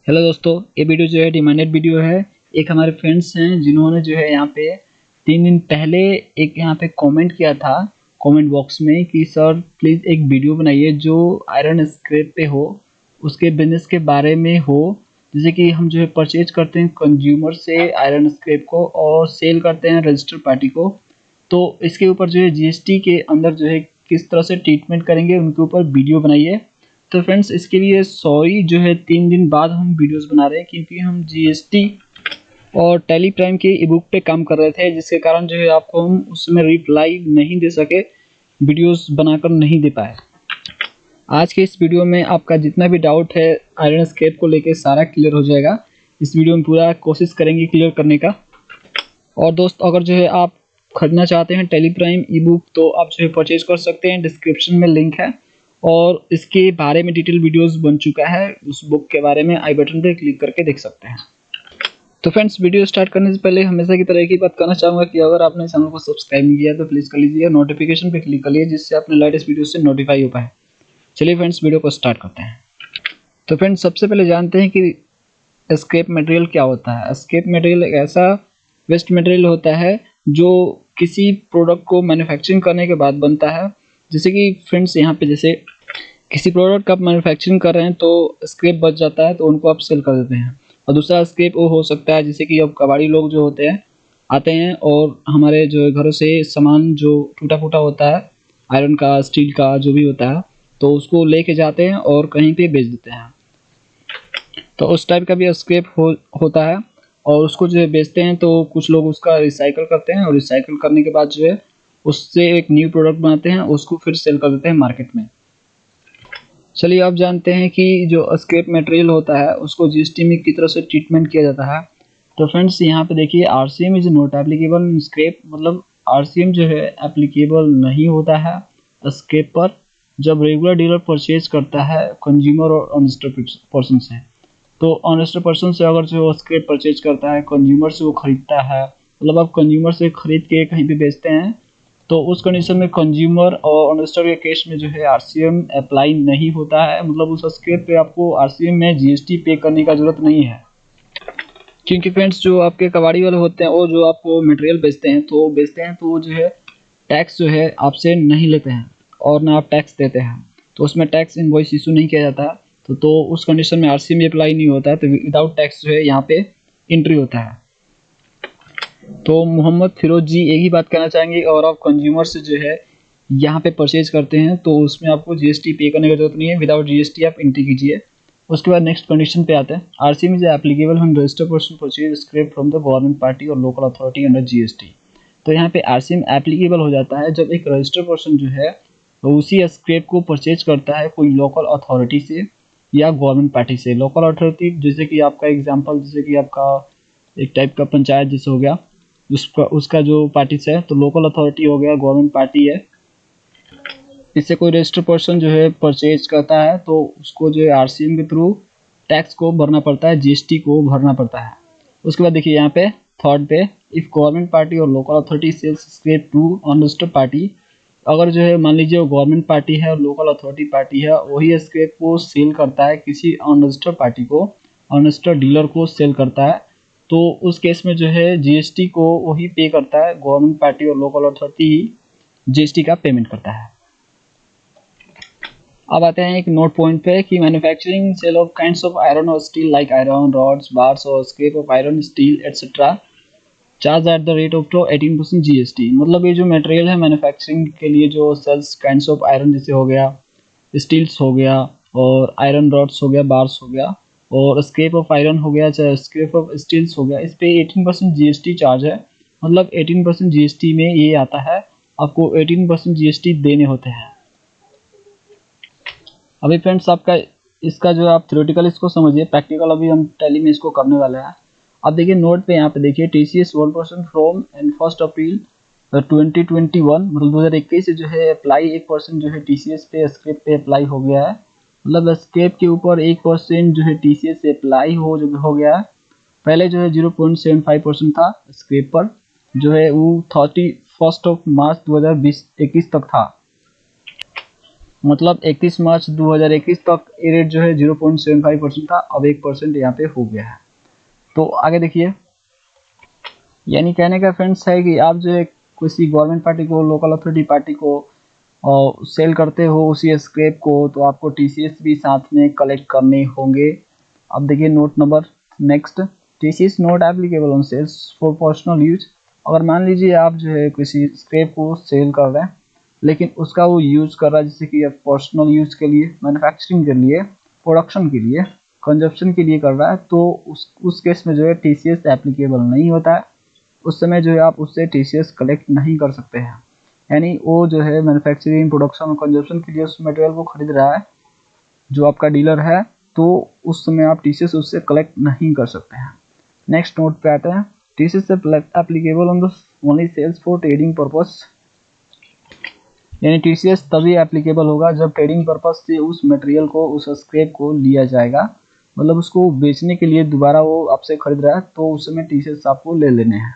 Hello दोस्तों, ये video जो है डिमांडेड वीडियो है। एक हमारे फ्रेंड्स हैं जिन्होंने जो है यहाँ पे 3 दिन पहले एक यहाँ पे कमेंट किया था कमेंट बॉक्स में कि सर प्लीज़ एक वीडियो बनाइए जो आयरन स्क्रैप पे हो, उसके बिजनेस के बारे में हो। जैसे कि हम जो है परचेज करते हैं कंज्यूमर से आयरन स्क्रैप को और सेल करते हैं रजिस्टर्ड पार्टी को, तो इसके ऊपर जो है जीएसटी के अंदर जो है किस तरह से ट्रीटमेंट करेंगे उनके ऊपर वीडियो बनाइए। तो फ्रेंड्स इसके लिए सॉरी जो है 3 दिन बाद हम वीडियोस बना रहे हैं क्योंकि हम जीएसटी और टेली प्राइम के ई बुक पे काम कर रहे थे, जिसके कारण जो है आपको हम उसमें रिप्लाई नहीं दे सके, वीडियोस बनाकर नहीं दे पाए। आज के इस वीडियो में आपका जितना भी डाउट है आयरन स्क्रैप को लेके सारा क्लियर हो जाएगा। इस वीडियो में पूरा कोशिश करेंगे क्लियर करने का। और दोस्त अगर जो है आप खरीदना चाहते हैं टेली प्राइम ई बुक तो आप जो है परचेज कर सकते हैं, डिस्क्रिप्शन में लिंक है और इसके बारे में डिटेल वीडियोस बन चुका है। उस बुक के बारे में आई बटन पे क्लिक करके देख सकते हैं। तो फ्रेंड्स वीडियो स्टार्ट करने से पहले हमेशा की तरह एक ही बात करना चाहूँगा कि अगर आपने चैनल को सब्सक्राइब नहीं किया तो प्लीज़ कर लीजिए, नोटिफिकेशन पे क्लिक कर लीजिए जिससे अपने लेटेस्ट वीडियो से नोटिफाई हो पाए। चलिए फ्रेंड्स वीडियो को स्टार्ट करते हैं। तो फ्रेंड्स सबसे पहले जानते हैं कि स्क्रैप मटेरियल क्या होता है। स्क्रैप मटेरियल एक ऐसा वेस्ट मटेरियल होता है जो किसी प्रोडक्ट को मैन्युफैक्चरिंग करने के बाद बनता है। जैसे कि फ्रेंड्स यहाँ पे जैसे किसी प्रोडक्ट का आप मैन्युफैक्चरिंग कर रहे हैं तो स्क्रैप बच जाता है तो उनको आप सेल कर देते हैं। और दूसरा स्क्रैप वो हो सकता है जैसे कि अब कबाड़ी लोग जो होते हैं आते हैं और हमारे जो घरों से सामान जो टूटा फूटा होता है आयरन का स्टील का जो भी होता है तो उसको लेके जाते हैं और कहीं पे बेच देते हैं। तो उस टाइप का भी स्क्रैप होता है और उसको जो है बेचते हैं तो कुछ लोग उसका रिसाइकल करते हैं और रिसाइकल करने के बाद जो है उससे एक न्यू प्रोडक्ट बनाते हैं, उसको फिर सेल कर देते हैं मार्केट में। चलिए अब जानते हैं कि जो स्क्रैप मटेरियल होता है उसको जीएसटी में किस तरह से ट्रीटमेंट किया जाता है। तो फ्रेंड्स यहाँ पे देखिए RCM is not applicable in scrap, मतलब आरसीएम जो है एप्लीकेबल नहीं होता है स्क्रैप पर जब रेगुलर डीलर परचेज करता है कंज्यूमर और अनरजिस्टर्ड पर्सन से। तो अनरजिस्टर्ड पर्सन से अगर जो स्क्रैप परचेज करता है कंज्यूमर से वो खरीदता है, मतलब आप कंज्यूमर से खरीद के कहीं पे बेचते हैं तो उस कंडीशन में कंज्यूमर और अनरजिस्टर्ड के केस में जो है आरसीएम अप्लाई नहीं होता है, मतलब उस स्क्रैप पे आपको आरसीएम में जीएसटी पे करने का जरूरत नहीं है। क्योंकि फ्रेंड्स जो आपके कबाड़ी वाले होते हैं वो जो आपको मटेरियल बेचते हैं तो वो जो है टैक्स जो है आपसे नहीं लेते हैं और ना आप टैक्स देते हैं, तो उसमें टैक्स इनवॉइस इशू नहीं किया जाता है। तो उस कंडीशन में आरसीएम भी अप्लाई नहीं होता है, तो विदाउट टैक्स जो है यहाँ पे एंट्री होता है। तो मोहम्मद फिरोज जी एक ही बात कहना चाहेंगे, और आप कंज्यूमर से जो है यहाँ पे परचेज करते हैं तो उसमें आपको जीएसटी पे करने की जरूरत नहीं है, विदाउट जीएसटी आप एंट्री कीजिए। उसके बाद नेक्स्ट कंडीशन पे आते हैं। RCM is applicable when registered person purchase scrap from the government party और लोकल अथॉरिटी अंडर जीएसटी। तो यहाँ पे आरसीएम एप्लीकेबल हो जाता है जब एक रजिस्टर्ड पर्सन जो है उसी स्क्रैप को परचेज करता है कोई लोकल अथॉरिटी से या गवर्नमेंट पार्टी से। लोकल अथॉरिटी जैसे कि आपका एग्जांपल जैसे कि आपका एक टाइप का पंचायत जैसे हो गया, उसका जो पार्टी से है, तो लोकल अथॉरिटी हो गया, गवर्नमेंट पार्टी है। इससे कोई रजिस्टर्ड पर्सन जो है परचेज करता है तो उसको जो है आरसीएम के थ्रू टैक्स को भरना पड़ता है, जीएसटी को भरना पड़ता है। उसके बाद देखिए यहाँ पे थर्ड पे, इफ गवर्नमेंट पार्टी और local authority sales scrap to unregistered party, अगर जो है मान लीजिए वो गवर्नमेंट पार्टी है और लोकल अथॉरिटी पार्टी है वही स्क्रैप को सेल करता है किसी अनरजिस्टर्ड पार्टी को, अनरजिस्टर्ड डीलर को सेल करता है, तो उस केस में जो है जीएसटी को वही पे करता है, गवर्नमेंट पार्टी और लोकल अथॉरिटी ही जीएसटी का पेमेंट करता है। अब आते हैं एक नोट पॉइंट पे कि manufacturing sale of kinds of iron और steel like iron rods bars और scrap of iron steel etcetera charge at the rate of 18% GST. मतलब ये जो मटेरियल है मैन्युफैक्चरिंग के लिए जो सेल्स काइंड्स ऑफ आयरन जैसे हो गया, स्टील्स हो गया और आयरन रॉड्स हो गया, बार्स हो गया और स्क्रैप ऑफ आयरन हो गया चाहे स्क्रैप ऑफ स्टील्स हो गया, इस पे 18% जीएसटी चार्ज है। मतलब 18% जीएसटी में ये आता है, आपको 18% जीएसटी देने होते हैं। अभी फ्रेंड्स आपका इसका जो आप थ्योरेटिकल इसको समझिए, प्रैक्टिकल अभी हम टैली में इसको करने वाले हैं। अब देखिए नोट पे यहाँ पे देखिए टीसीएस 1% फ्रॉम एंड 1 अप्रैल 2021, मतलब 2021 से जो है अप्लाई 1% जो है टीसीएस पे स्क्रैप पे अप्लाई हो गया है। मतलब स्क्रैप के ऊपर 1% जो है टीसीएस से अप्लाई हो गया है। पहले जो है 0.75% था स्क्रैप पर, जो है वो 31 मार्च 2021 तक था। मतलब 31 मार्च 2021 तक ये रेट जो है 0.75% था, अब 1% यहाँ पे हो गया है। तो आगे देखिए, यानी कहने का फ्रेंड्स है कि आप जो है किसी गवर्नमेंट पार्टी को, लोकल अथॉरिटी पार्टी को और सेल करते हो उसी स्क्रैप को, तो आपको टीसीएस भी साथ में कलेक्ट करने होंगे। अब देखिए note number next, TCS not applicable on sales for personal use. अगर मान लीजिए आप जो है किसी स्क्रैप को सेल कर रहे हैं लेकिन उसका वो यूज़ कर रहा है, जैसे कि आप पर्सनल यूज़ के लिए, मैन्युफैक्चरिंग के लिए, प्रोडक्शन के लिए, कंजप्शन के लिए कर रहा है, तो उस केस में जो है टीसीएस एप्लीकेबल नहीं होता है। उस समय जो है आप उससे टीसीएस कलेक्ट नहीं कर सकते हैं। यानी वो जो है मैन्युफैक्चरिंग, प्रोडक्शन और कंजप्शन के लिए उस मटेरियल को खरीद रहा है जो आपका डीलर है, तो उस समय आप टीसीएस उससे कलेक्ट नहीं कर सकते हैं। नेक्स्ट नोट पे आते हैं, TCS applicable on the only sales for trading purpose. यानी टीसीएस तभी एप्लीकेबल होगा जब ट्रेडिंग पर्पज से उस मटेरियल को, उस स्क्रैप को लिया जाएगा, मतलब उसको बेचने के लिए दोबारा वो आपसे खरीद रहा है, तो उस समय टीसीएस आपको ले लेने हैं।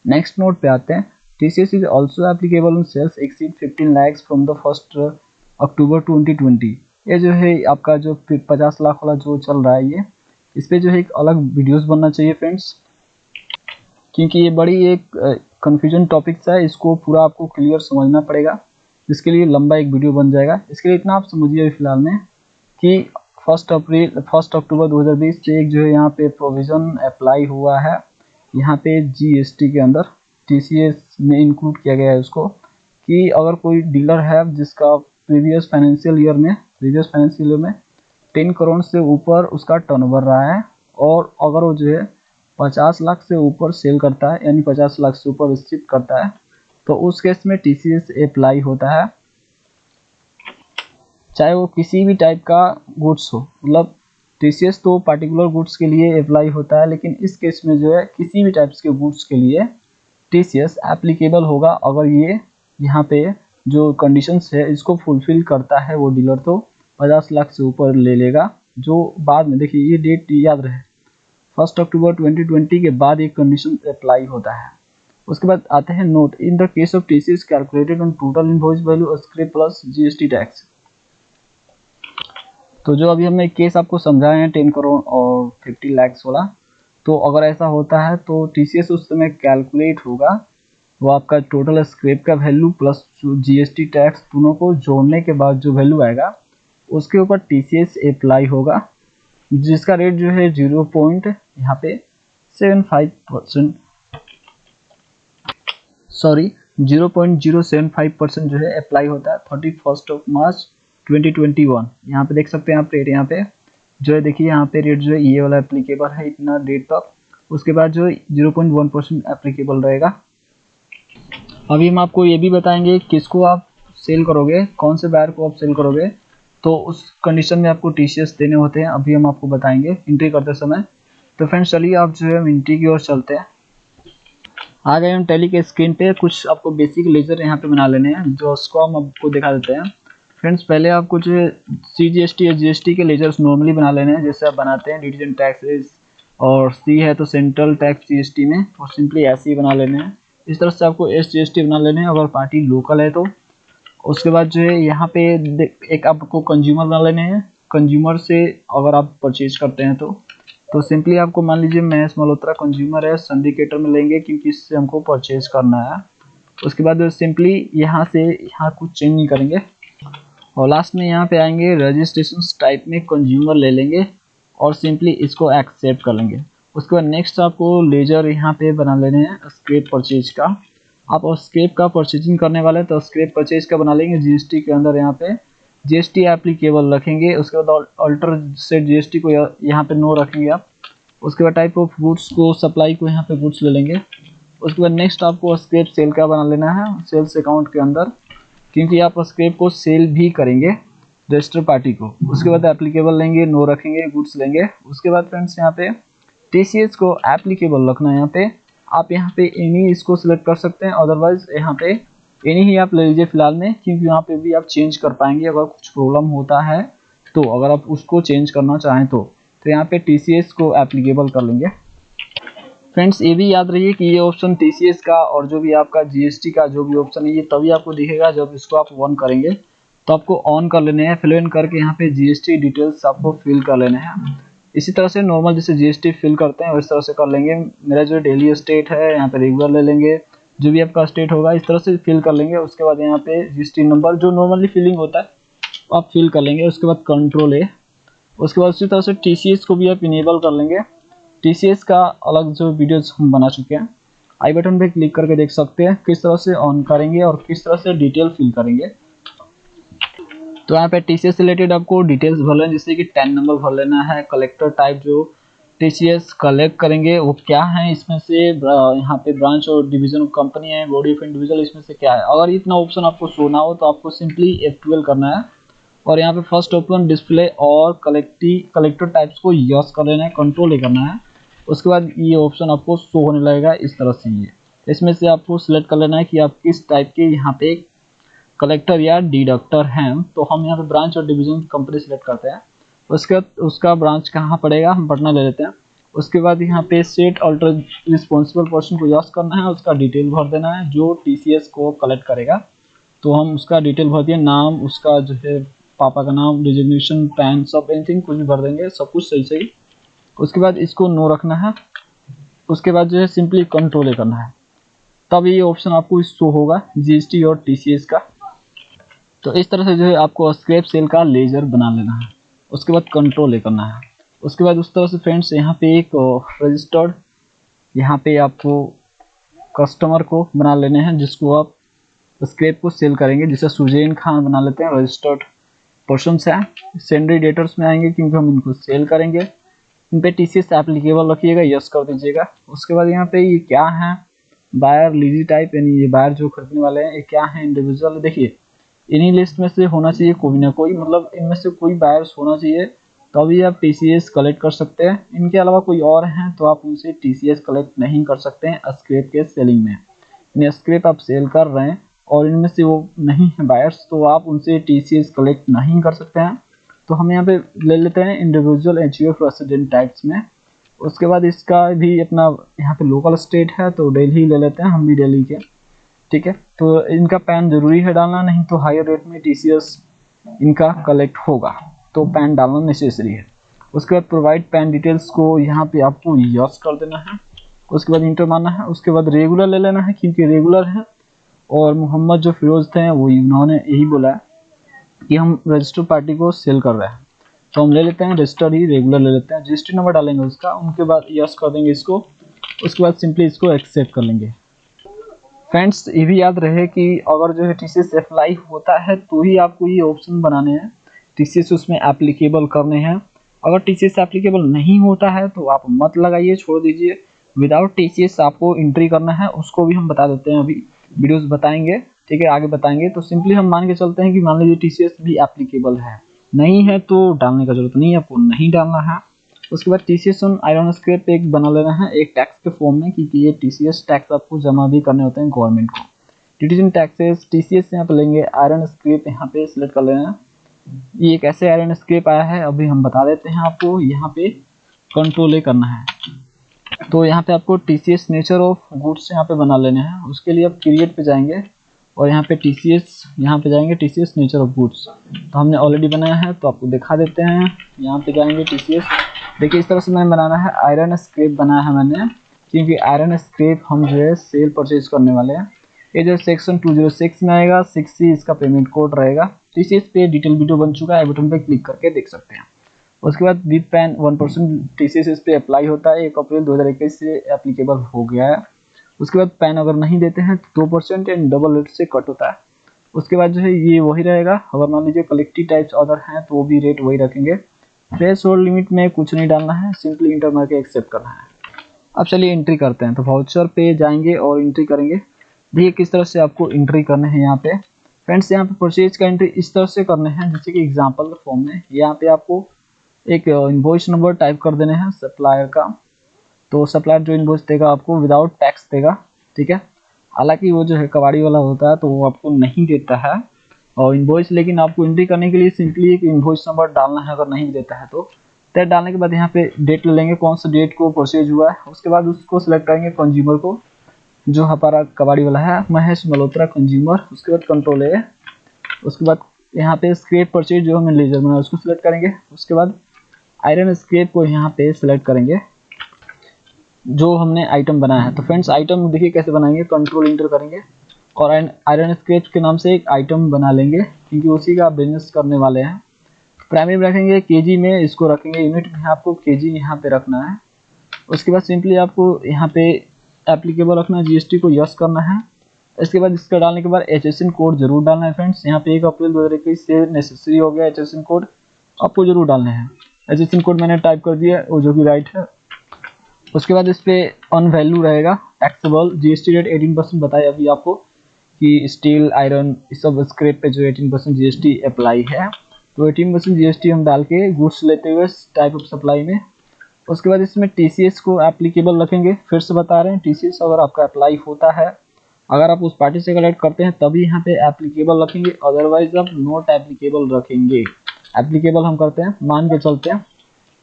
नेक्स्ट नोट पे आते हैं, TCS is also applicable on sales exceed 15 lakh from the 1 October 2020। ये जो है आपका जो 50 लाख वाला जो चल रहा है, ये इस पर जो है एक अलग वीडियोस बनना चाहिए फ्रेंड्स, क्योंकि ये बड़ी एक कन्फ्यूजन टॉपिक्स है, इसको पूरा आपको क्लियर समझना पड़ेगा। इसके लिए लंबा एक वीडियो बन जाएगा। इसके लिए इतना आप समझिए अभी फिलहाल में कि 1 अक्टूबर 2020 से एक जो है यहाँ पे प्रोविज़न अप्लाई हुआ है, यहाँ पे जीएसटी के अंदर टीसीएस में इंक्लूड किया गया है उसको, कि अगर कोई डीलर है जिसका प्रीवियस फाइनेंशियल ईयर में 10 करोड़ से ऊपर उसका टर्नओवर रहा है, और अगर वो जो है 50 लाख से ऊपर सेल करता है, यानी 50 लाख से ऊपर शिप करता है, तो उस केस में टीसीएस अप्लाई होता है, चाहे वो किसी भी टाइप का गुड्स हो। मतलब टीसीएस तो पार्टिकुलर गुड्स के लिए अप्लाई होता है, लेकिन इस केस में जो है किसी भी टाइप्स के गुड्स के लिए टीसीएस एप्लीकेबल होगा अगर ये यहाँ पे जो कंडीशंस है इसको फुलफिल करता है वो डीलर, तो 50 लाख से ऊपर ले लेगा। जो बाद में देखिए, ये डेट याद रहे, 1 अक्टूबर 2020 के बाद एक कंडीशन अप्लाई होता है। उसके बाद आते हैं note, in the case of TCS calculated on total invoice value scrap plus GST tax. तो जो अभी हमने केस आपको समझाए हैं 10 करोड़ और 50 लाख वाला, तो अगर ऐसा होता है तो टीसीएस उस समय कैलकुलेट होगा, वो आपका टोटल स्क्रैप का वैल्यू प्लस जीएसटी टैक्स दोनों को जोड़ने के बाद जो वैल्यू आएगा उसके ऊपर टीसीएस अप्लाई होगा, जिसका रेट जो है 0.75% 0.075% जो है अप्लाई होता है 31 मार्च 2021। यहाँ पे देख सकते हैं आप रेट, यहाँ पे जो है देखिए, यहाँ पे रेट जो है ये वाला एप्लीकेबल है इतना डेट तक, उसके बाद जो 0.1% एप्लीकेबल रहेगा। अभी हम आपको ये भी बताएंगे किसको आप सेल करोगे, कौन से बायर को आप सेल करोगे, तो उस कंडीशन में आपको टीसीएस देने होते हैं, अभी हम आपको बताएंगे एंट्री करते समय। तो फ्रेंड्स चलिए आप जो है हम एंट्री की ओर चलते हैं। आ गए हम टैली के स्क्रीन पे, कुछ आपको बेसिक लेजर यहाँ पे बना लेने हैं, जो उसको हम आपको दिखा देते हैं। फ्रेंड्स पहले आपको जो है सीजीएसटी या जीएसटी के लेजर्स नॉर्मली बना लेने हैं, जैसे आप बनाते हैं डिविजन टैक्सेस, और सी है तो सेंट्रल टैक्स जीएसटी में, और सिंपली ऐसे ही बना लेने हैं। इस तरह से आपको एसजीएसटी बना लेने हैं अगर पार्टी लोकल है तो। उसके बाद जो है यहाँ पे एक आपको कंज्यूमर बना लेने हैं, कंज्यूमर से अगर आप परचेज करते हैं तो सिंपली आपको मान लीजिए महेश मल्होत्रा कंज्यूमर है, सिंडिकेटर में लेंगे क्योंकि इससे हमको परचेज करना है। उसके बाद सिंपली यहाँ से यहाँ कुछ चेंज नहीं करेंगे, और लास्ट में यहाँ पे आएंगे रजिस्ट्रेशन टाइप में कंज्यूमर ले लेंगे और सिंपली इसको एक्सेप्ट कर लेंगे। उसके बाद नेक्स्ट आपको लेजर यहाँ पे बना लेने हैं स्क्रैप परचेज का। आप स्क्रैप का परचेजिंग करने वाले तो स्क्रैप परचेज का बना लेंगे, जीएसटी के अंदर यहाँ पे जीएसटी एप्लीकेबल रखेंगे। उसके बाद अल्टर से जीएसटी को यहाँ पे नो रखेंगे आप। उसके बाद टाइप ऑफ गुड्स को, सप्लाई को यहाँ पे गुड्स ले लेंगे। उसके बाद नेक्स्ट आपको स्क्रैप सेल का बना लेना है सेल्स अकाउंट के अंदर, क्योंकि आप स्क्रैप को सेल भी करेंगे रजिस्टर पार्टी को। उसके बाद एप्लीकेबल लेंगे, नो रखेंगे, गुड्स लेंगे। उसके बाद फ्रेंड्स यहाँ पे टीसीएस को एप्लीकेबल रखना है। यहाँ पे आप यहाँ पे एनी इसको सिलेक्ट कर सकते हैं, अदरवाइज यहाँ पे एनी ही आप ले लीजिए फिलहाल में, क्योंकि यहाँ पे भी आप चेंज कर पाएंगे अगर कुछ प्रॉब्लम होता है तो, अगर आप उसको चेंज करना चाहें तो यहाँ पे टीसीएस को एप्लीकेबल कर लेंगे। फ्रेंड्स ये भी याद रहिए कि ये ऑप्शन टीसीएस का और जो भी आपका जीएसटी का जो भी ऑप्शन है ये तभी आपको दिखेगा जब इसको आप 1 करेंगे। तो आपको ऑन कर लेने हैं। फिल इन करके यहाँ पे जीएसटी डिटेल्स आपको फिल कर लेने हैं। इसी तरह से नॉर्मल जैसे जीएसटी फिल करते हैं उस तरह से कर लेंगे। मेरा जो डेली स्टेट है यहाँ पे रेगुलर ले लेंगे, जो भी आपका स्टेट होगा इस तरह से फिल कर लेंगे। उसके बाद यहाँ पे जीएसटी नंबर जो नॉर्मली फिलिंग होता है आप फिल कर लेंगे। उसके बाद कंट्रोल ए। उसके बाद उसी तरह से टीसीएस को भी आप इनेबल कर लेंगे। टीसीएस का अलग जो वीडियोस हम बना चुके हैं, आई बटन पे क्लिक करके देख सकते हैं किस तरह से ऑन करेंगे और किस तरह से डिटेल फिल करेंगे। तो यहाँ पे टीसीएस रिलेटेड आपको डिटेल्स भर लेना, जैसे कि 10 नंबर भर लेना है। कलेक्टर टाइप जो टीसीएस कलेक्ट करेंगे वो क्या है, इसमें से यहाँ पे ब्रांच और डिवीजन कंपनी है, बॉडी ऑफ इंडिविजुअल, इसमें से क्या है। अगर इतना ऑप्शन आपको शो ना हो तो आपको सिंपली F12 करना है और यहाँ पे फर्स्ट ओपन डिस्प्ले और कलेक्टर टाइप्स को यस कर लेना है, कंट्रोल ए करना है। उसके बाद ये ऑप्शन आपको शो होने लगेगा इस तरह से। ये इसमें से आपको सिलेक्ट कर लेना है कि आप किस टाइप के यहाँ पे कलेक्टर या डिडक्टर हैं। तो हम यहाँ पे ब्रांच और डिवीजन कंपनी सिलेक्ट करते हैं। उसके बाद उसका ब्रांच कहाँ पड़ेगा, हम पटना ले लेते हैं। उसके बाद यहाँ पे सेट अल्टर रिस्पॉन्सिबल पर्सन को यस करना है, उसका डिटेल भर देना है जो टीसीएस को कलेक्ट करेगा। तो हम उसका डिटेल भर दिए, नाम, उसका जो है पापा का नाम, डिजिग्नेशन, पैन, सब एनीथिंग कुछ भी भर देंगे, सब कुछ सही सही। उसके बाद इसको नो रखना है। उसके बाद जो है सिंपली कंट्रोल करना है, तब ये ऑप्शन आपको शो होगा जीएसटी और टीसीएस का। तो इस तरह से जो है आपको स्क्रैप सेल का लेजर बना लेना है। उसके बाद कंट्रोल करना है। उसके बाद उस तरह से फ्रेंड्स यहाँ पे एक रजिस्टर्ड यहाँ पे आपको कस्टमर को बना लेने हैं जिसको आप स्क्रैप को सेल करेंगे। जैसे सुजैन खान बना लेते हैं, रजिस्टर्ड पर्सन है। सेंडरी डेटर्स में आएंगे क्योंकि हम इनको सेल करेंगे। इन पे टीसीएस एप्लीकेबल रखिएगा, यस कर दीजिएगा। उसके बाद यहाँ पे ये क्या है, बायर लीजी टाइप, यानी ये बायर जो खरीदने वाले हैं ये क्या है, इंडिविजुअल। देखिए इन्हीं लिस्ट में से होना चाहिए कोई ना कोई, मतलब इनमें से कोई बायर्स होना चाहिए तभी आप टीसीएस कलेक्ट कर सकते हैं। इनके अलावा कोई और हैं तो आप उनसे टीसीएस कलेक्ट नहीं कर सकते हैं स्क्रैप के सेलिंग में। यानी स्क्रैप आप सेल कर रहे हैं और इनमें से वो नहीं है बायर्स तो आप उनसे टीसीएस कलेक्ट नहीं कर सकते हैं। तो हम यहाँ पे ले लेते हैं इंडिविजुअल एचयूएफ रेसिडेंट टाइप्स में। उसके बाद इसका भी अपना यहाँ पे लोकल स्टेट है तो दिल्ली ले लेते हैं, हम भी दिल्ली के, ठीक है। तो इनका पैन जरूरी है डालना, नहीं तो हायर रेट में टीसीएस इनका कलेक्ट होगा, तो पैन डालना नेसेसरी है। उसके बाद प्रोवाइड पैन डिटेल्स को यहाँ पे आपको यस कर देना है। उसके बाद इंटर मारना है। उसके बाद रेगुलर ले लेना है क्योंकि रेगुलर है और मोहम्मद जो फिरोज थे वो उन्होंने यही बोला है कि हम रजिस्टर्ड पार्टी को सेल कर रहे हैं, तो हम ले लेते हैं रजिस्टर्ड ही, रेगुलर ले लेते हैं। रजिस्ट्री नंबर डालेंगे उसका, उनके बाद यस कर देंगे इसको। उसके बाद सिंपली इसको एक्सेप्ट कर लेंगे। फ्रेंड्स ये भी याद रहे कि अगर जो है टीसीएस अप्लाई होता है तो ही आपको ये ऑप्शन बनाने हैं, टीसीएस उसमें एप्लीकेबल करने हैं। अगर टीसीएस एप्लीकेबल नहीं होता है तो आप मत लगाइए, छोड़ दीजिए। विदाउट टीसीएस आपको एंट्री करना है, उसको भी हम बता देते हैं, अभी वीडियोस बताएंगे, ठीक है, आगे बताएंगे। तो सिंपली हम मान के चलते हैं कि मान लीजिए टीसीएस भी एप्लीकेबल है, नहीं है तो डालने का जरूरत नहीं है, आपको नहीं डालना है। उसके बाद टीसीएस ऑन आयरन स्क्रैप एक बना लेना है एक टैक्स के फॉर्म में, क्योंकि ये टीसीएस टैक्स आपको जमा भी करने होते हैं गवर्नमेंट को। ड्यूटीज एंड टैक्सेस टीसीएस यहाँ पे लेंगे, आयरन स्क्रैप यहाँ पे सिलेक्ट कर लेना है। ये कैसे आयरन स्क्रैप आया है अभी हम बता देते हैं आपको। यहाँ पे कंट्रोल करना है, तो यहाँ पे आपको टीसीएस नेचर ऑफ गुड्स यहाँ पे बना लेने हैं। उसके लिए आप क्रिएट पे जाएंगे और यहाँ पे टीसीएस यहाँ पे जाएंगे, टीसीएस नेचर ऑफ गुड्स तो हमने ऑलरेडी बनाया है तो आपको दिखा देते हैं। यहाँ पे जाएंगे टीसीएस, देखिए इस तरह से मैंने बनाना है, आयरन स्क्रैप बनाया है मैंने, क्योंकि आयरन स्क्रैप हम जो है सेल परचेज करने वाले हैं। ये जो सेक्शन 206 में आएगा, 6C इसका पेमेंट कोड रहेगा। टीसीएस पे डिटेल वीडियो बन चुका है, आई बटन पे क्लिक करके देख सकते हैं। उसके बाद विद पैन 1% टीसीएस इस पे अप्लाई होता है, 1 अप्रैल 2021 से एप्लीकेबल हो गया है। उसके बाद पैन अगर नहीं देते हैं तो 2% एंड डबल रेट से कट होता है। उसके बाद जो है ये वही रहेगा, अगर मान लीजिए कलेक्टिव टाइप्स अदर हैं तो वो भी रेट वही रखेंगे। थ्रेश होल्ड लिमिट में कुछ नहीं डालना है, सिंपली इंटर मार के एक्सेप्ट करना है। अब चलिए एंट्री करते हैं, तो वाउचर पे जाएंगे और एंट्री करेंगे। देखिए किस तरह से आपको एंट्री करने हैं यहाँ पे फ्रेंड्स। यहाँ पे परचेज का एंट्री इस तरह से करने हैं, जैसे कि एग्जांपल फॉर्म में यहाँ पे आपको एक इनवॉइस नंबर टाइप कर देने हैं सप्लायर का, तो सप्लायर जो इनवॉइस देगा आपको विदाउट टैक्स देगा, ठीक है। हालांकि वो जो है कबाड़ी वाला होता है तो वो आपको नहीं देता है और इनवॉइस, लेकिन आपको एंट्री करने के लिए सिंपली एक इनवॉइस नंबर डालना है अगर नहीं देता है तो। डेट डालने के बाद यहाँ पे डेट ले लेंगे, कौन सा डेट को परचेज हुआ है। उसके बाद उसको सिलेक्ट करेंगे कंज्यूमर को, जो हमारा कबाड़ी वाला है, महेश मल्होत्रा कंज्यूमर। उसके बाद कंट्रोल है, उसके बाद यहाँ पे स्क्रैप परचेज जो हमने लेजर बनाया उसको सिलेक्ट करेंगे। उसके बाद आयरन स्क्रैप को यहाँ पे सिलेक्ट करेंगे जो हमने आइटम बनाया है। तो फ्रेंड्स आइटम देखिए कैसे बनाएंगे, कंट्रोल इंटर करेंगे और आयरन स्क्रैप के नाम से एक आइटम बना लेंगे क्योंकि उसी का बिजनेस करने वाले हैं। प्राइमरी में रखेंगे केजी में, इसको रखेंगे यूनिट में, आपको केजी यहाँ पे रखना है। उसके बाद सिंपली आपको यहाँ पे एप्लीकेबल रखना है, जीएसटी को यस करना है। इसके बाद इसका डालने के बाद HSN कोड जरूर डालना है फ्रेंड्स। यहाँ पे 1 अप्रैल 2021 से नेसेसरी हो गया HSN कोड, आपको जरूर डालना है। HSN कोड मैंने टाइप कर दिया वो जो कि राइट है। उसके बाद इस पे ऑन वैल्यू रहेगा टैक्सेबल, जीएसटी रेट 18% बताया अभी आपको कि स्टील आयरन इस सब स्क्रैप पे जो 18% जीएसटी अप्लाई है। तो 18% जीएसटी हम डाल के गुड्स लेते हुए टाइप ऑफ सप्लाई में। उसके बाद इसमें TCS को एप्लीकेबल रखेंगे। फिर से बता रहे हैं TCS अगर आपका अप्लाई होता है, अगर आप उस पार्टी से कलेक्ट करते हैं तभी यहाँ पे एप्लीकेबल रखेंगे, अदरवाइज आप नॉट एप्लीकेबल रखेंगे। एप्लीकेबल हम करते हैं, मान के चलते हैं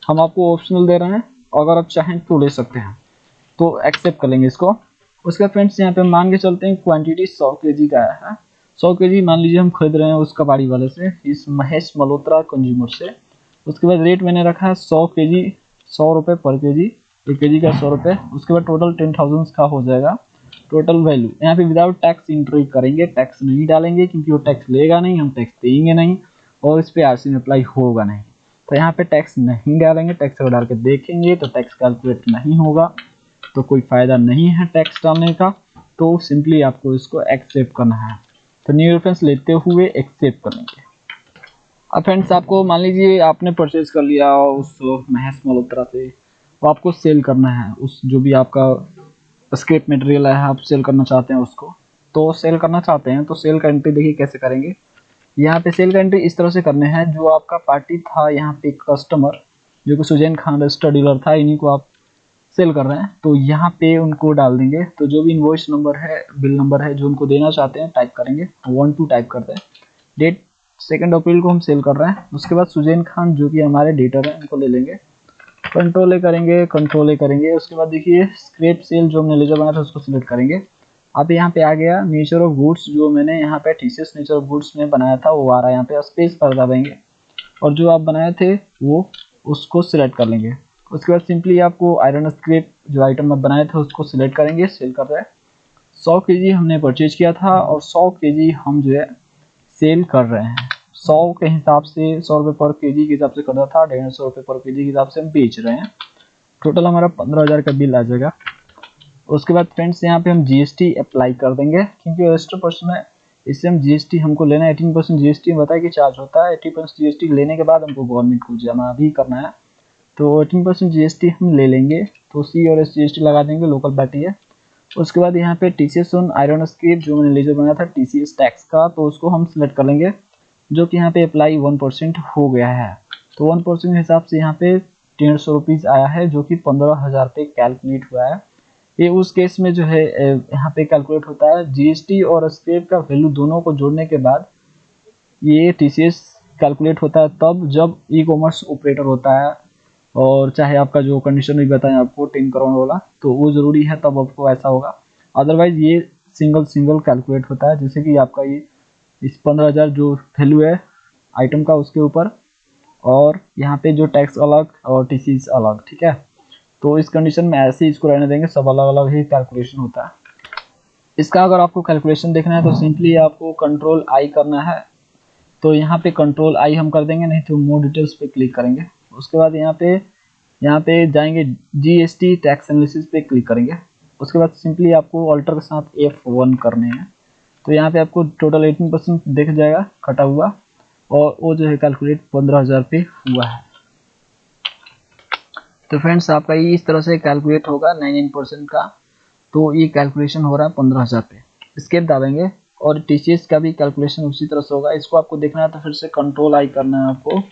हम आपको ऑप्शनल दे रहे हैं, अगर आप चाहें तो ले सकते हैं, तो एक्सेप्ट कर लेंगे इसको। उसके बाद फ्रेंड्स यहाँ पे मान के चलते हैं क्वांटिटी 100 kg का है। 100 kg मान लीजिए हम खरीद रहे हैं उस कबाड़ी वाले से, इस महेश मल्होत्रा कंज्यूमर से। उसके बाद रेट मैंने रखा है 100 kg 100 रुपये पर केजी, 1 kg का 100 रुपये। उसके बाद टोटल 10,000 का हो जाएगा टोटल वैल्यू। यहाँ पे विदाउट टैक्स एंट्री करेंगे, टैक्स नहीं डालेंगे क्योंकि वो टैक्स लेगा नहीं, हम टैक्स देंगे नहीं और इस पे आरसी में अप्लाई होगा नहीं। तो यहाँ पे टैक्स नहीं डालेंगे, टैक्स अगर डाल के देखेंगे तो टैक्स कैलकुलेट नहीं होगा, तो कोई फायदा नहीं है टैक्स डालने का। तो सिंपली आपको इसको एक्सेप्ट करना है। तो न्यू रेफरेंस लेते हुए एक्सेप्ट करेंगे। अब फ्रेंड्स आपको मान लीजिए आपने परचेज कर लिया उस महेश मल्होत्रा से, तो आपको सेल करना है उस जो भी आपका स्क्रैप मटेरियल है, आप सेल करना चाहते हैं उसको। तो सेल करना चाहते हैं तो सेल का एंट्री देखिए कैसे करेंगे। यहाँ पे सेल का एंट्री इस तरह से करने हैं, जो आपका पार्टी था यहाँ पे कस्टमर जो कि सुजैन खान रजिस्टर्ड डीलर था, इन्हीं को आप सेल कर रहे हैं, तो यहाँ पे उनको डाल देंगे। तो जो भी इनवॉइस नंबर है, बिल नंबर है जो उनको देना चाहते हैं टाइप करेंगे, 12 टाइप करते हैं। डेट 2 अप्रैल को हम सेल कर रहे हैं। उसके बाद सुजैन खान जो कि हमारे डेटर हैं उनको ले लेंगे, कंट्रोल ए करेंगे, कंट्रोल ए करेंगे। उसके बाद देखिए स्क्रैप सेल जो हमने लेजर बनाया था उसको सिलेक्ट करेंगे। अब यहाँ पे आ गया नेचर ऑफ गुड्स, जो मैंने यहाँ पे TCS नेचर ऑफ गुड्स में बनाया था वो आ रहा है। यहाँ पे स्पेस पर दबाएंगे और जो आप बनाए थे वो उसको सिलेक्ट कर लेंगे। उसके बाद सिंपली आपको आयरन स्क्रैप जो आइटम आप बनाए थे उसको सिलेक्ट करेंगे, सेल कर रहे हैं। 100 kg हमने परचेज किया था और 100 kg हम जो है सेल कर रहे हैं। 100 के हिसाब से 100 रुपये पर केजी के हिसाब से कर रहा था, 150 रुपये पर केजी के हिसाब से हम बेच रहे हैं। टोटल हमारा 15,000 का बिल आ जाएगा। उसके बाद फ्रेंड्स यहाँ पे हम GST अप्लाई कर देंगे क्योंकि रजिस्टर पर्सन है, इससे हम GST हमको लेना है। 18% GST बताया कि चार्ज होता है। 80% GST लेने के बाद हमको गवर्नमेंट को जमा भी करना है, तो 18% GST हम ले लेंगे। तो C और S GST लगा देंगे, लोकल बैटी है। उसके बाद यहाँ पे TCS ऑन आयरन स्क्रैप जो मैंने लेजर बनाया था TCS टैक्स का, तो उसको हम सिलेक्ट कर लेंगे, जो कि यहाँ पे अप्लाई 1% हो गया है। तो 1% हिसाब से यहाँ पे 150 रुपीज़ आया है, जो कि 15,000 पे कैलकुलेट हुआ है। ये उस केस में जो है यहाँ पे कैलकुलेट होता है। GST और स्क्रैप का वैल्यू दोनों को जोड़ने के बाद ये TCS कैलकुलेट होता है तब जब ई-कॉमर्स ऑपरेटर होता है, और चाहे आपका जो कंडीशन भी बताएं आपको 10 करोड़ वाला, तो वो ज़रूरी है तब आपको ऐसा होगा। अदरवाइज ये सिंगल कैलकुलेट होता है, जैसे कि आपका ये इस 15,000 जो वैल्यू है आइटम का उसके ऊपर, और यहाँ पे जो टैक्स अलग और TCS अलग, ठीक है। तो इस कंडीशन में ऐसे ही इसको रहने देंगे, सब अलग अलग ही कैलकुलेशन होता है। इसका अगर आपको कैलकुलेशन देखना है तो सिंपली आपको कंट्रोल I करना है। तो यहाँ पे कंट्रोल I हम कर देंगे, नहीं तो मोर डिटेल्स पे क्लिक करेंगे। उसके बाद यहाँ पे जाएंगे GST टैक्स एनालिसिस पे क्लिक करेंगे। उसके बाद सिंपली आपको ऑल्टर के साथ F1 करने हैं। तो यहाँ पे आपको टोटल 18% दिख जाएगा कटा हुआ, और वो जो है कैलकुलेट 15,000 पे हुआ है। तो फ्रेंड्स आपका ये इस तरह से कैलकुलेट होगा 99% का। तो ये कैलकुलेशन हो रहा है 15,000 पे। स्केप दाबेंगे और TCS का भी कैलकुलेशन उसी तरह से होगा। इसको आपको देखना है तो फिर से कंट्रोल I करना है आपको।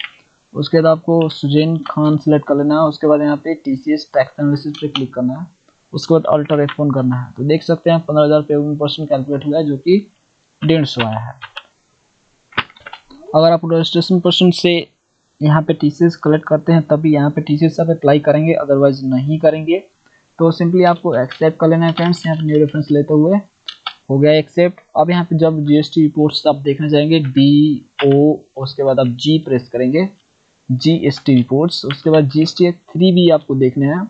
उसके बाद आपको सुजैन खान सेलेक्ट कर लेना है। उसके बाद यहाँ पे TCS टैक्स एनालिसिस पे क्लिक करना है। उसके बाद अल्टर F1 करना है। तो देख सकते हैं 15,000 पे 1% कैलकुलेट हुआ है, जो कि 150 आया है। अगर आप रजिस्ट्रेशन पर्सन से यहाँ पे TCS कलेक्ट करते हैं तभी यहाँ पे TCS आप अप्लाई करेंगे, अदरवाइज नहीं करेंगे। तो सिंपली आपको एक्सेप्ट कर लेना है फ्रेंड्स। यहाँ पे न्यू रेफरेंस लेते हुए हो गया एक्सेप्ट। अब यहाँ पे जब जीएसटी रिपोर्ट्स आप देखना चाहेंगे DO, उसके बाद आप G प्रेस करेंगे, जीएसटी रिपोर्ट्स, उसके बाद जीएसटी 3 भी आपको देखने हैं।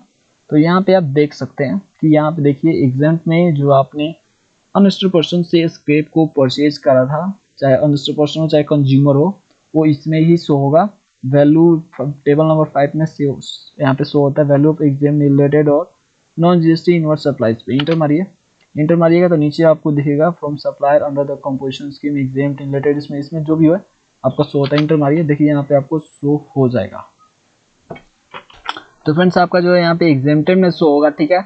तो यहाँ पे आप देख सकते हैं कि यहाँ पे देखिए एग्जाम में जो आपने अनरजिस्टर्ड पर्सन से स्क्रैप को परचेज करा था, चाहे अनरजिस्टर्ड पर्सन हो चाहे कंज्यूमर हो, वो इसमें ही शो होगा। वैल्यू टेबल नंबर 5 में यहाँ पे शो होता है वैल्यू ऑफ एग्जाम रिलेटेड और नॉन जीएसटी इनवर्ड सप्लाईज पे इंटर मारिए। इंटर मारिएगा तो नीचे आपको दिखेगा from supplier under the composition scheme exam related, इसमें जो भी हो आपका शो होता है। इंटर मारिए, देखिए यहाँ पे आपको शो हो जाएगा। तो फ्रेंड्स आपका जो है यहाँ पे एग्जेम्प्टेड में शो होगा, ठीक है,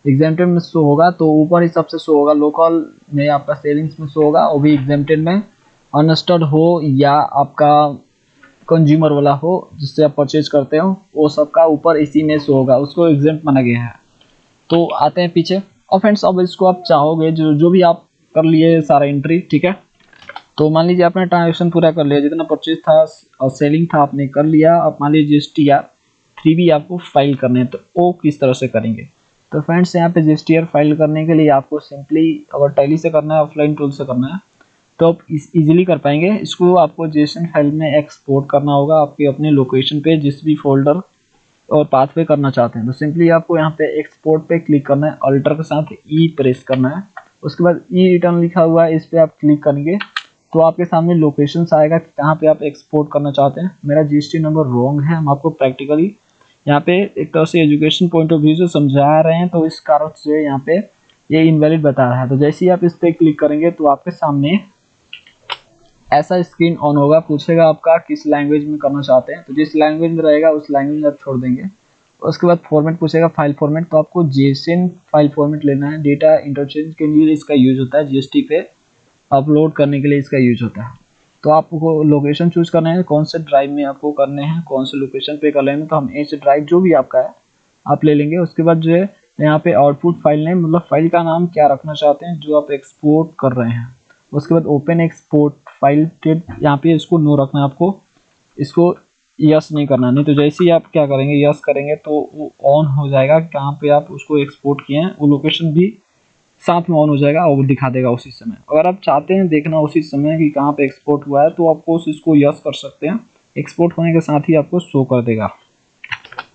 एग्जेम्प्टेड में शो होगा तो ऊपर ही सबसे शो होगा, लोकल में आपका सेविंग्स में शो होगा, वो भी एग्जेम्प्टेड में। अनरजिस्टर्ड हो या आपका कंज्यूमर वाला हो जिससे आप परचेज करते हो, वो सबका ऊपर इसी में शो होगा, उसको एग्जेम्प्ट माना गया है। तो आते हैं पीछे। और फ्रेंड्स अब इसको आप चाहोगे जो भी आप कर लिए सारा एंट्री, ठीक है, तो मान लीजिए आपने ट्रांजेक्शन पूरा कर लिया, जितना परचेज था और सेलिंग था आपने कर लिया। अब मान लीजिए GSTR 3 भी आपको फाइल करने हैं, तो वो किस तरह से करेंगे। तो फ्रेंड्स यहाँ पे GSTR फाइल करने के लिए आपको सिंपली अगर टैली से करना है, ऑफलाइन टूल से करना है, तो आप इजीली कर पाएंगे। इसको आपको JSON फाइल में एक्सपोर्ट करना होगा आपके अपने लोकेशन पे, जिस भी फोल्डर और पाथ पे करना चाहते हैं। तो सिंपली आपको यहाँ पे एक्सपोर्ट पे क्लिक करना है, अल्टर के साथ E प्रेस करना है, उसके बाद E रिटर्न लिखा हुआ है, इस पर आप क्लिक करेंगे तो आपके सामने लोकेशन आएगा कि कहाँ पे आप एक्सपोर्ट करना चाहते हैं। मेरा GST नंबर रॉन्ग है, हम आपको प्रैक्टिकली यहाँ पे एक तरह से एजुकेशन पॉइंट ऑफ व्यू से समझा रहे हैं, तो इस कारण से यहाँ पे ये इनवैलिड बता रहा है। तो जैसे ही आप इस पर क्लिक करेंगे तो आपके सामने ऐसा स्क्रीन ऑन होगा, पूछेगा आपका किस लैंग्वेज में करना चाहते हैं, तो जिस लैंग्वेज में रहेगा उस लैंग्वेज में आप छोड़ देंगे। उसके बाद फॉर्मेट पूछेगा, फाइल फॉर्मेट, तो आपको JSON फाइल फॉर्मेट लेना है। डेटा इंटरचेंज के लिए इसका यूज होता है, GST पे अपलोड करने के लिए इसका यूज होता है। तो आपको लोकेशन चूज करना है, कौन से ड्राइव में आपको करने हैं, कौन से लोकेशन पे कर लेंगे, तो हम एच ड्राइव जो भी आपका है आप ले लेंगे। उसके बाद जो है यहाँ पे आउटपुट फाइल नेम, मतलब फाइल का नाम क्या रखना चाहते हैं जो आप एक्सपोर्ट कर रहे हैं। उसके बाद ओपन एक्सपोर्ट फाइल के यहाँ पे इसको नो रखना है आपको, इसको यस नहीं करना, नहीं तो जैसे ही आप क्या करेंगे यस करेंगे तो वो ऑन हो जाएगा, कहाँ पे आप उसको एक्सपोर्ट किए हैं वो लोकेशन भी साथ में ऑन हो जाएगा और वो दिखा देगा उसी समय। अगर आप चाहते हैं देखना उसी समय कि कहाँ पे एक्सपोर्ट हुआ है तो आपको इसको यस कर सकते हैं, एक्सपोर्ट होने के साथ ही आपको शो कर देगा।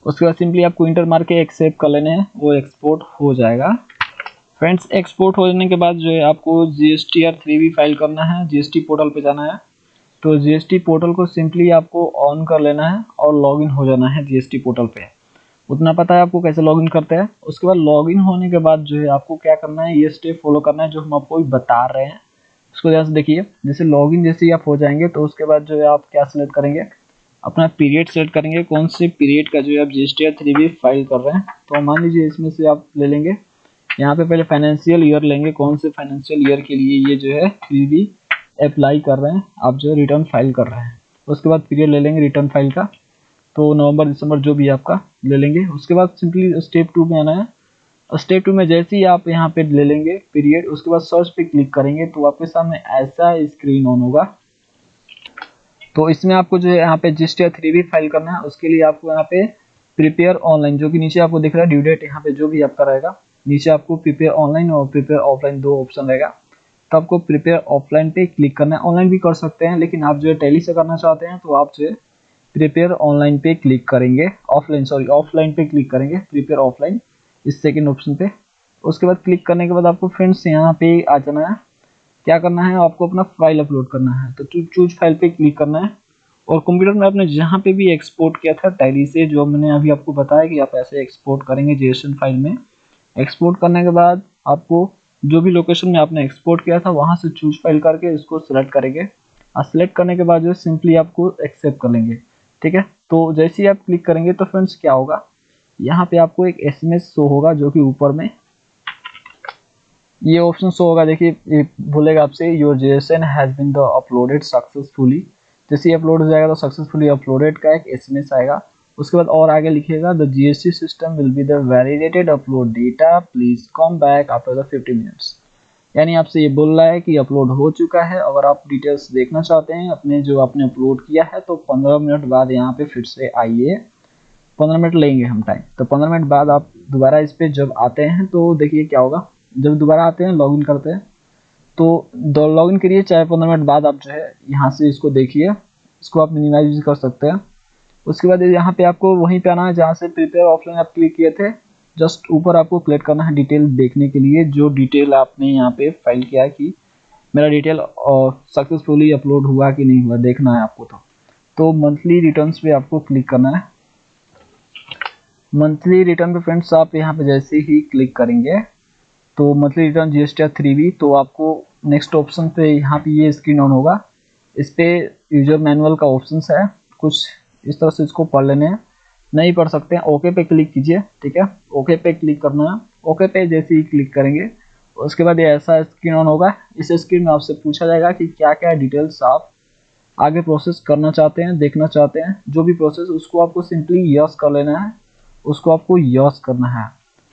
उसके बाद सिंपली आपको इंटर मार के एक्सेप्ट कर लेने हैं, वो एक्सपोर्ट हो जाएगा। फ्रेंड्स एक्सपोर्ट होने के बाद जो है आपको GSTR 3 भी फाइल करना है, GST पोर्टल पे जाना है। तो GST पोर्टल को सिंपली आपको ऑन कर लेना है और लॉगिन हो जाना है GST पोर्टल पे। उतना पता है आपको कैसे लॉगिन करते हैं। उसके बाद लॉगिन होने के बाद जो है आपको क्या करना है, ये स्टेप फॉलो करना है जो हम आपको बता रहे हैं। उसको जैसे देखिए, जैसे लॉगिन जैसे ही आप हो जाएंगे तो उसके बाद जो है आप क्या सिलेक्ट करेंगे, अपना पीरियड सेलेक्ट करेंगे, कौन से पीरियड का जो है आप GSTR 3 भी फाइल कर रहे हैं। तो मान लीजिए इसमें से आप ले लेंगे, यहाँ पे पहले फाइनेंशियल ईयर लेंगे, कौन से फाइनेंशियल ईयर के लिए ये जो है 3B अप्लाई कर रहे हैं, आप जो है रिटर्न फाइल कर रहे हैं। उसके बाद पीरियड ले लेंगे रिटर्न फाइल का, तो नवंबर दिसंबर जो भी आपका ले लेंगे। उसके बाद सिंपली स्टेप 2 में आना है। स्टेप 2 में जैसे ही आप यहाँ पे ले लेंगे पीरियड, उसके बाद सर्च पे क्लिक करेंगे तो आपके सामने ऐसा स्क्रीन ऑन होगा। तो इसमें आपको जो है यहाँ पे GSTR 3 भी फाइल करना है। उसके लिए आपको यहाँ पे प्रिपेयर ऑनलाइन, जो कि नीचे आपको दिख रहा है ड्यू डेट, यहाँ पे जो भी आपका रहेगा, नीचे आपको प्रिपेयर ऑनलाइन और प्रिपेयर ऑफलाइन 2 ऑप्शन रहेगा। तो आपको प्रिपेयर ऑफलाइन पे क्लिक करना है, ऑनलाइन भी कर सकते हैं लेकिन आप जो है टैली से करना चाहते हैं तो आप जो है प्रिपेयर ऑनलाइन पे क्लिक करेंगे, ऑफलाइन पे क्लिक करेंगे, प्रिपेयर ऑफलाइन इस सेकंड ऑप्शन पे। उसके बाद क्लिक करने के बाद आपको फ्रेंड्स यहाँ पे आ जाना है, क्या करना है, आपको अपना फाइल अपलोड करना है। तो चूज फाइल पे क्लिक करना है और कंप्यूटर में आपने जहाँ पे भी एक्सपोर्ट किया था टैली से, जो मैंने अभी आपको बताया कि आप ऐसे एक्सपोर्ट करेंगे JSON फाइल में। एक्सपोर्ट करने के बाद आपको जो भी लोकेशन में आपने एक्सपोर्ट किया था वहाँ से चूज फाइल करके इसको सिलेक्ट करेंगे, और सिलेक्ट करने के बाद जो सिंपली आपको एक्सेप्ट कर लेंगे, ठीक है। तो जैसे ही आप क्लिक करेंगे तो फ्रेंड्स क्या होगा, यहाँ पे आपको एक SMS शो होगा जो कि ऊपर में ये ऑप्शन शो होगा। देखिए ये बोलेगा आपसे your JSON has been the uploaded successfully. जैसे ही अपलोड हो जाएगा तो सक्सेसफुली अपलोडेड का एक SMS आएगा। उसके बाद और आगे लिखिएगा the GST system will be the validated upload data, please come back after the 50 minutes. यानी आपसे ये बोल रहा है कि अपलोड हो चुका है, अगर आप डिटेल्स देखना चाहते हैं अपने जो आपने अपलोड किया है तो 15 मिनट बाद यहाँ पे फिर से आइए, 15 मिनट लेंगे हम टाइम। तो 15 मिनट बाद आप दोबारा इस पे जब आते हैं तो देखिए क्या होगा, जब दोबारा आते हैं लॉगिन करते हैं तो लॉगिन करिए, चाहे 15 मिनट बाद आप जो है यहाँ से इसको देखिए, इसको आप मिनिमाइज भी कर सकते हैं। उसके बाद यहाँ पे आपको वहीं पे आना है जहाँ से प्रिपेयर ऑफलाइन आप क्लिक किए थे, जस्ट ऊपर आपको क्लिक करना है डिटेल देखने के लिए, जो डिटेल आपने यहाँ पे फाइल किया है कि मेरा डिटेल सक्सेसफुली अपलोड हुआ कि नहीं हुआ, देखना है आपको। तो मंथली रिटर्न्स पे आपको क्लिक करना है। मंथली रिटर्न पे फ्रेंड्स आप यहाँ पे जैसे ही क्लिक करेंगे तो मंथली रिटर्न जीएसटी 3B, तो आपको नेक्स्ट ऑप्शन पे यहाँ पे ये स्क्रीन ऑन होगा। इस पे यूजर मैनुअल का ऑप्शंस है, कुछ इस तरह से इसको पढ़ लेने हैं, नहीं पढ़ सकते हैं ओके पे क्लिक कीजिए, ठीक है। ओके पे क्लिक करना है। ओके पे जैसे ही क्लिक करेंगे उसके बाद ये ऐसा स्क्रीन ऑन होगा। इस स्क्रीन में आपसे पूछा जाएगा कि क्या क्या डिटेल्स आप आगे प्रोसेस करना चाहते हैं, देखना चाहते हैं, जो भी प्रोसेस उसको आपको सिंपली यस कर लेना है, उसको आपको यस करना है।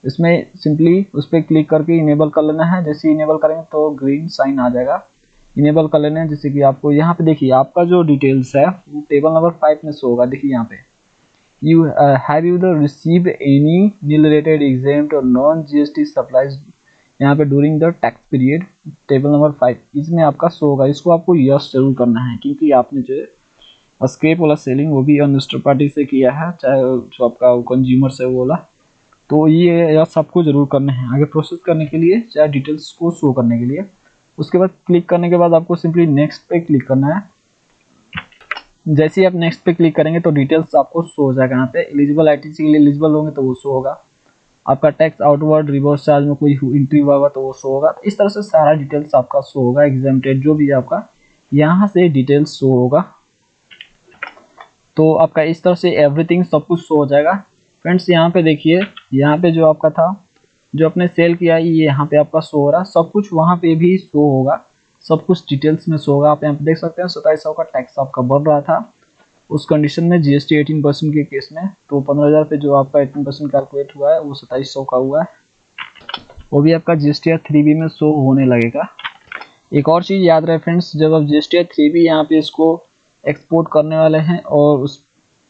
इसमें सिंपली उस पर क्लिक करके इनेबल कर लेना है। जैसे इनेबल करेंगे तो ग्रीन साइन आ जाएगा, इनेबल कर लेना है। जैसे कि आपको यहाँ पे देखिए आपका जो डिटेल्स है वो टेबल नंबर 5 में शो होगा। देखिए यहाँ पे you have you the receive any nil related exempt और नॉन जीएसटी सप्लाईज यहाँ पे during the tax period, table number 5 इसमें आपका शो होगा। इसको आपको यस जरूर करना है, क्योंकि आपने जो स्क्रैप वाला सेलिंग वो भी अनरजिस्टर्ड पार्टी से किया है, चाहे जो आपका कंज्यूमर से वो वाला, तो ये यस आपको जरूर करना है आगे प्रोसेस करने के लिए, चाहे डिटेल्स को शो करने के लिए। उसके बाद क्लिक करने के बाद आपको सिंपली नेक्स्ट पे क्लिक करना है। जैसे ही आप नेक्स्ट पे क्लिक करेंगे तो डिटेल्स आपको शो हो जाएगा। यहाँ पे एलिजिबल आईटीसी के लिए एलिजिबल होंगे तो वो शो होगा, आपका टैक्स आउटवर्ड रिवर्स चार्ज में कोई एंट्री हुआ होगा तो वो शो होगा। इस तरह से सारा डिटेल्स आपका शो होगा, एग्जाम्प्टेड जो भी आपका यहाँ से डिटेल्स शो होगा। तो आपका इस तरह से एवरीथिंग सब कुछ शो हो जाएगा। फ्रेंड्स यहाँ पे देखिए, यहाँ पे जो आपका था जो आपने सेल किया ये यहाँ पे आपका शो हो रहा है, सब कुछ वहाँ पे भी शो होगा, सब कुछ डिटेल्स में शो होगा। आप यहाँ पे देख सकते हैं 2700 का टैक्स आपका बढ़ रहा था उस कंडीशन में जीएसटी 18% के केस में, तो 15,000 पे जो आपका 18% कैलकुलेट हुआ है वो 2700 का हुआ है, वो भी आपका जीएसटी 3B में शो होने लगेगा। एक और चीज़ याद रहे फ्रेंड्स, जब आप जीएसटी 3B यहाँ पे इसको एक्सपोर्ट करने वाले हैं और उस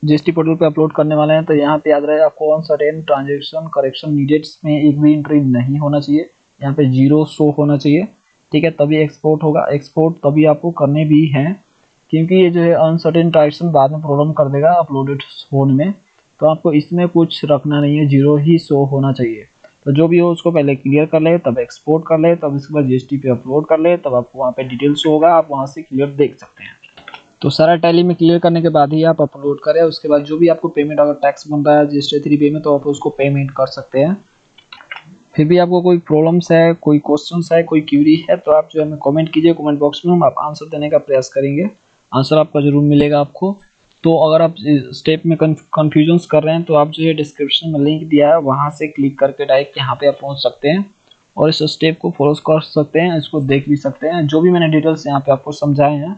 जीएसटी पोर्टल पे अपलोड करने वाले हैं, तो यहाँ पे याद रहे आपको अनसर्टेन ट्रांजेक्शन करेक्शन नीडेड्स में एक भी एंट्री नहीं होना चाहिए, यहाँ पे 0 शो होना चाहिए, ठीक है, तभी एक्सपोर्ट होगा। एक्सपोर्ट तभी आपको करने भी हैं, क्योंकि ये जो है अनसर्टेन ट्रांजेक्शन बाद में प्रॉब्लम कर देगा अपलोडेड होने में, तो आपको इसमें कुछ रखना नहीं है, 0 ही शो होना चाहिए। तो जो भी हो उसको पहले क्लियर कर ले, तब एक्सपोर्ट कर ले, तब इसके बाद जीएसटी पे अपलोड कर ले, तब आपको वहाँ पे डिटेल्स होगा, आप वहाँ से क्लियर देख सकते हैं। तो सारा टैली में क्लियर करने के बाद ही आप अपलोड करें। उसके बाद जो भी आपको पेमेंट अगर टैक्स बन रहा है जीएसटी 3B में तो आप उसको पेमेंट कर सकते हैं। फिर भी आपको कोई प्रॉब्लम्स है, कोई क्वेश्चंस है, कोई क्यूरी है तो आप जो है हमें कमेंट कीजिए कमेंट बॉक्स में, हम आप आंसर देने का प्रयास करेंगे, आंसर आपका जरूर मिलेगा आपको। तो अगर आप स्टेप में कन्फ्यूजन्स कर रहे हैं तो आप जो है डिस्क्रिप्शन में लिंक दिया है वहाँ से क्लिक करके डायरेक्ट यहाँ पे आप पहुँच सकते हैं और इस स्टेप को फॉलो कर सकते हैं, इसको देख भी सकते हैं। जो भी मैंने डिटेल्स यहाँ पे आपको समझाए हैं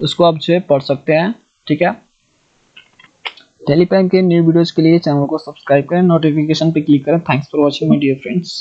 उसको आप जो है पढ़ सकते हैं, ठीक है। टेलीपैक के न्यू वीडियोज़ के लिए चैनल को सब्सक्राइब करें, नोटिफिकेशन पे क्लिक करें। Thanks for watching my dear friends.